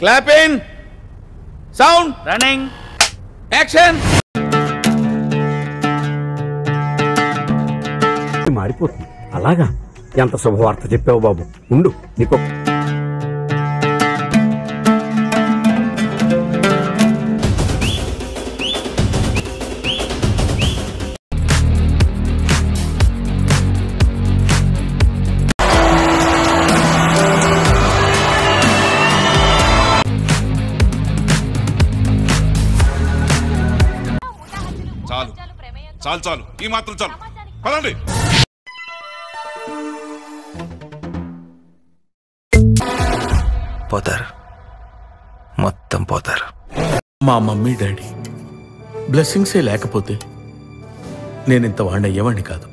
Clapping sound running action. మారిపోతుంది. అలాగా? ఎంత శుభవార్త చెప్పావు బాబు. ఉండు నీకు చాలు చాలు చాలు, ఈ మాత్రం చాలు. పదండి. పోతారు, మొత్తం పోతారు. మా మమ్మీ డాడీ బ్లెస్సింగ్సే లేకపోతే నేనింత వాడిని అయ్యేవాడిని కాదు.